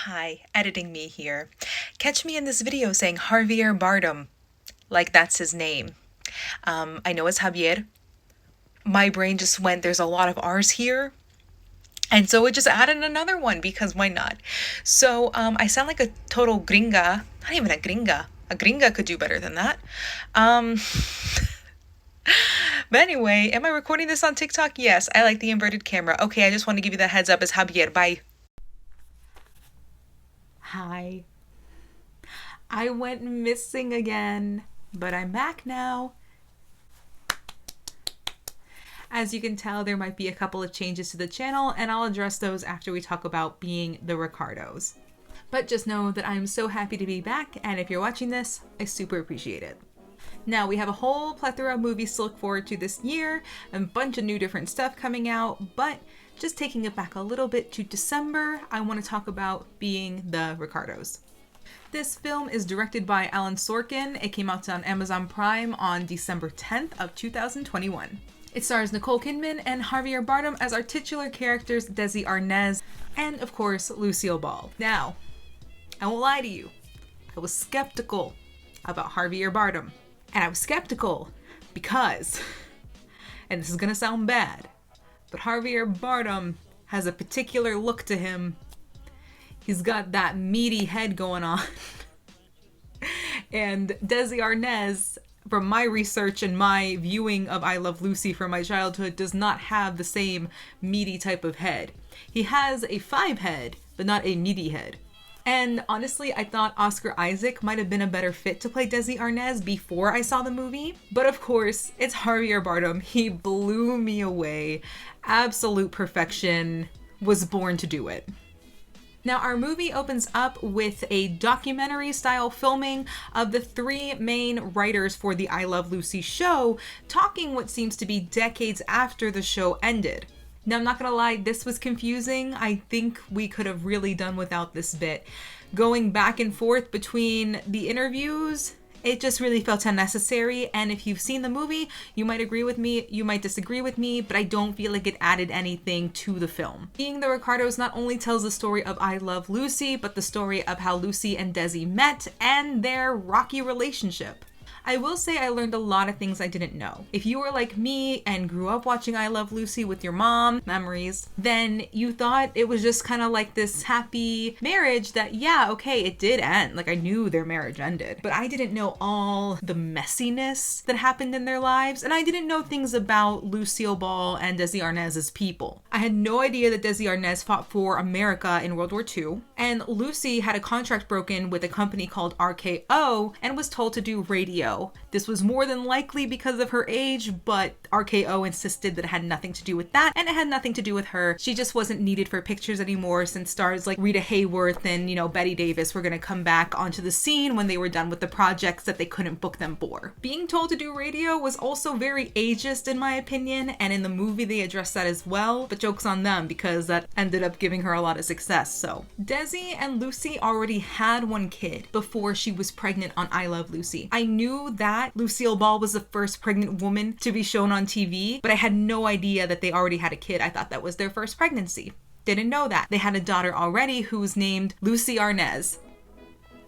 Hi, editing me here. Catch me in this video saying Javier Bardem, like that's his name. I know it's Javier. My brain just went, there's a lot of R's here. And so it just added another one because why not? So I sound like a total gringa. Not even a gringa. A gringa could do better than that. But anyway, am I recording this on TikTok? Yes, I like the inverted camera. Okay, I just want to give you the heads up as Javier. Bye. Hi. I went missing again, but I'm back now. As you can tell, there might be a couple of changes to the channel, and I'll address those after we talk about being the Ricardos. But just know that I'm so happy to be back, and if you're watching this, I super appreciate it. Now, we have a whole plethora of movies to look forward to this year, and a bunch of new different stuff coming out, but just taking it back a little bit to December, I want to talk about being the Ricardos. This film is directed by Alan Sorkin. It came out on Amazon Prime on December 10th of 2021. It stars Nicole Kidman and Javier Bardem as our titular characters Desi Arnaz and, of course, Lucille Ball. Now, I won't lie to you. I was skeptical about Javier Bardem. And I was skeptical because, and this is gonna sound bad, but Javier Bardem has a particular look to him. He's got that meaty head going on. And Desi Arnaz, from my research and my viewing of I Love Lucy from my childhood, does not have the same meaty type of head. He has a 5 head, but not a meaty head. And honestly, I thought Oscar Isaac might have been a better fit to play Desi Arnaz before I saw the movie. But of course, it's Javier Bardem. He blew me away. Absolute perfection. Was born to do it. Now, our movie opens up with a documentary-style filming of the 3 main writers for the I Love Lucy show, talking what seems to be decades after the show ended. Now, I'm not gonna lie, this was confusing. I think we could have really done without this bit. Going back and forth between the interviews, it just really felt unnecessary, and if you've seen the movie, you might agree with me, you might disagree with me, but I don't feel like it added anything to the film. Being the Ricardos not only tells the story of I Love Lucy, but the story of how Lucy and Desi met and their rocky relationship. I will say I learned a lot of things I didn't know. If you were like me and grew up watching I Love Lucy with your mom, memories, then you thought it was just kind of like this happy marriage that, yeah, okay, it did end. Like, I knew their marriage ended, but I didn't know all the messiness that happened in their lives, and I didn't know things about Lucille Ball and Desi Arnaz's people. I had no idea that Desi Arnaz fought for America in World War II, and Lucy had a contract broken with a company called RKO and was told to do radio. This was more than likely because of her age, but RKO insisted that it had nothing to do with that, and it had nothing to do with her. She just wasn't needed for pictures anymore since stars like Rita Hayworth and, Betty Davis were gonna come back onto the scene when they were done with the projects that they couldn't book them for. Being told to do radio was also very ageist in my opinion, and in the movie they addressed that as well, but joke's on them because that ended up giving her a lot of success. So Desi and Lucy already had one kid before she was pregnant on I Love Lucy. I knew that Lucille Ball was the first pregnant woman to be shown on TV, but I had no idea that they already had a kid. I thought that was their first pregnancy. Didn't know that. They had a daughter already who was named Lucy Arnaz.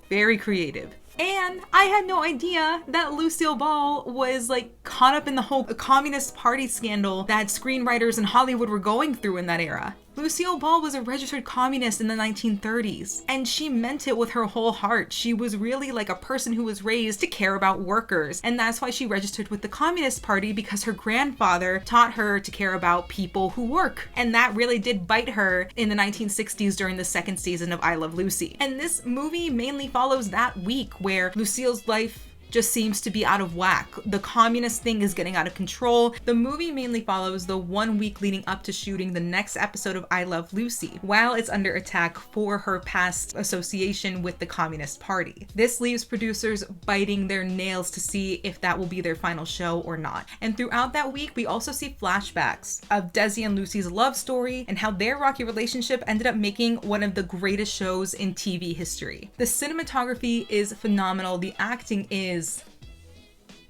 Very creative. And I had no idea that Lucille Ball was caught up in the whole Communist Party scandal that screenwriters in Hollywood were going through in that era. Lucille Ball was a registered communist in the 1930s, and she meant it with her whole heart. She was really like a person who was raised to care about workers, and that's why she registered with the Communist Party, because her grandfather taught her to care about people who work. And that really did bite her in the 1960s during the 2nd season of I Love Lucy. And this movie mainly follows that week where Lucille's life just seems to be out of whack. The communist thing is getting out of control. The movie mainly follows the 1 week leading up to shooting the next episode of I Love Lucy, while it's under attack for her past association with the Communist Party. This leaves producers biting their nails to see if that will be their final show or not. And throughout that week, we also see flashbacks of Desi and Lucy's love story and how their rocky relationship ended up making one of the greatest shows in TV history. The cinematography is phenomenal. The acting is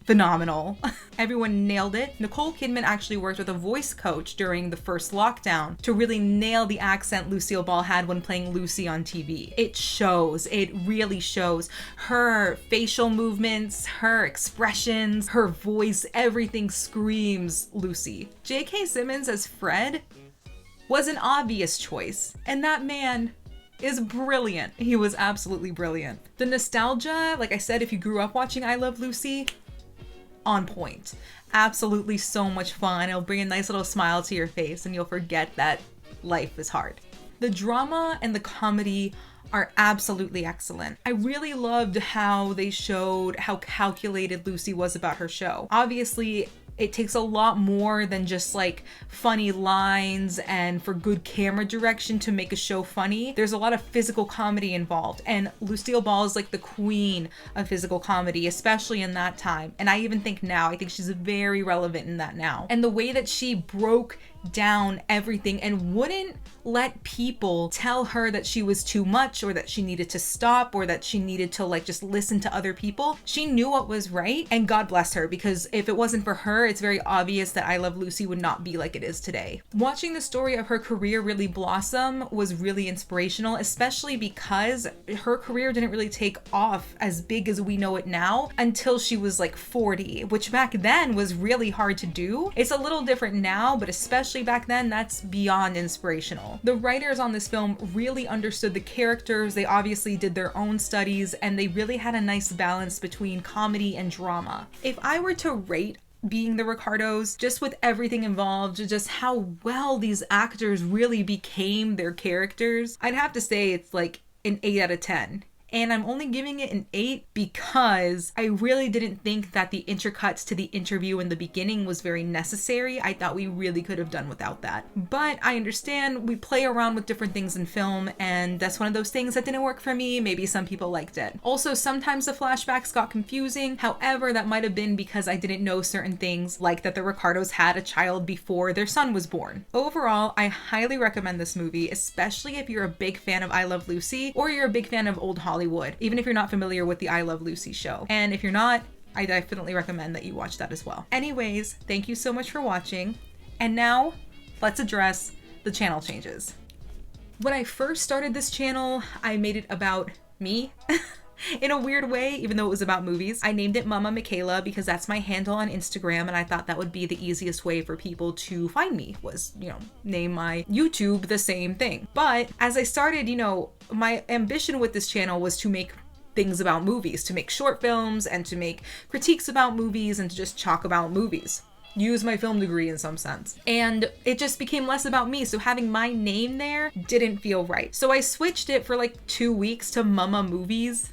phenomenal. Everyone nailed it. Nicole Kidman actually worked with a voice coach during the first lockdown to really nail the accent Lucille Ball had when playing Lucy on TV. It shows. It really shows. Her facial movements, her expressions, her voice, everything screams Lucy. J.K. Simmons as Fred was an obvious choice, and that man is brilliant. He was absolutely brilliant. The nostalgia, like I said, if you grew up watching I Love Lucy, on point. Absolutely so much fun. It'll bring a nice little smile to your face and you'll forget that life is hard. The drama and the comedy are absolutely excellent. I really loved how they showed how calculated Lucy was about her show. Obviously, it takes a lot more than just like funny lines and for good camera direction to make a show funny. There's a lot of physical comedy involved, and Lucille Ball is like the queen of physical comedy, especially in that time. And I even think now, I think she's very relevant in that now. And the way that she broke down everything and wouldn't let people tell her that she was too much or that she needed to stop or that she needed to like just listen to other people. She knew what was right, and God bless her, because if it wasn't for her, it's very obvious that I Love Lucy would not be like it is today. Watching the story of her career really blossom was really inspirational, especially because her career didn't really take off as big as we know it now until she was like 40, which back then was really hard to do. It's a little different now, but especially back then, that's beyond inspirational. The writers on this film really understood the characters. They obviously did their own studies, and they really had a nice balance between comedy and drama. If I were to rate Being the Ricardos, just with everything involved, just how well these actors really became their characters, I'd have to say it's like an 8 out of 10. And I'm only giving it an 8 because I really didn't think that the intercuts to the interview in the beginning was very necessary. I thought we really could have done without that. But I understand we play around with different things in film, and that's one of those things that didn't work for me. Maybe some people liked it. Also, sometimes the flashbacks got confusing. However, that might have been because I didn't know certain things, like that the Ricardos had a child before their son was born. Overall, I highly recommend this movie, especially if you're a big fan of I Love Lucy or you're a big fan of old Hollywood, even if you're not familiar with the I Love Lucy show. And if you're not, I definitely recommend that you watch that as well. Anyways, thank you so much for watching. And now let's address the channel changes. When I first started this channel, I made it about me. In a weird way, even though it was about movies. I named it mamamichaela because that's my handle on Instagram, and I thought that would be the easiest way for people to find me, was, name my YouTube the same thing. But as I started, my ambition with this channel was to make things about movies, to make short films and to make critiques about movies and to just talk about movies. Use my film degree in some sense. And it just became less about me, so having my name there didn't feel right. So I switched it for like 2 weeks to Mama Movies.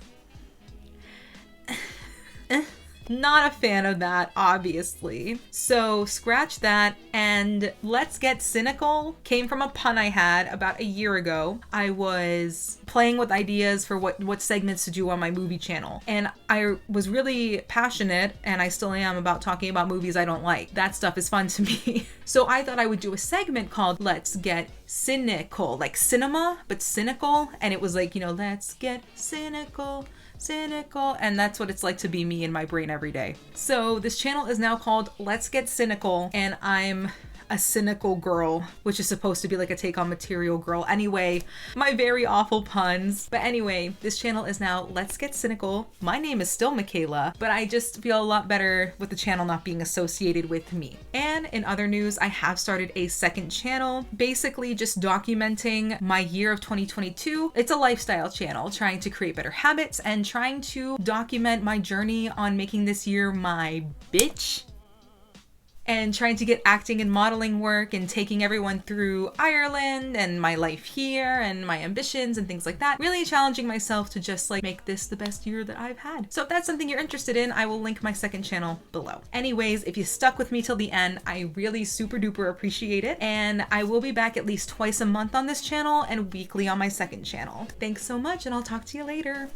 Not a fan of that, obviously. So scratch that, and Let's Get Cynical came from a pun I had about a year ago. I was playing with ideas for what segments to do on my movie channel, and I was really passionate, and I still am, about talking about movies I don't like. That stuff is fun to me. So I thought I would do a segment called Let's Get Cynical, like cinema, but cynical, and it was like, let's get cynical, and that's what it's like to be me in my brain every day. So this channel is now called Let's Get Cynical, and I'm a cynical girl, which is supposed to be like a take on Material Girl. Anyway, my very awful puns. But anyway, this channel is now Let's Get Cynical. My name is still Michaela, but I just feel a lot better with the channel not being associated with me. And in other news, I have started a second channel, basically just documenting my year of 2022. It's a lifestyle channel trying to create better habits and trying to document my journey on making this year my bitch, and trying to get acting and modeling work and taking everyone through Ireland and my life here and my ambitions and things like that. Really challenging myself to just like make this the best year that I've had. So if that's something you're interested in, I will link my second channel below. Anyways, if you stuck with me till the end, I really super duper appreciate it. And I will be back at least twice a month on this channel and weekly on my second channel. Thanks so much, and I'll talk to you later.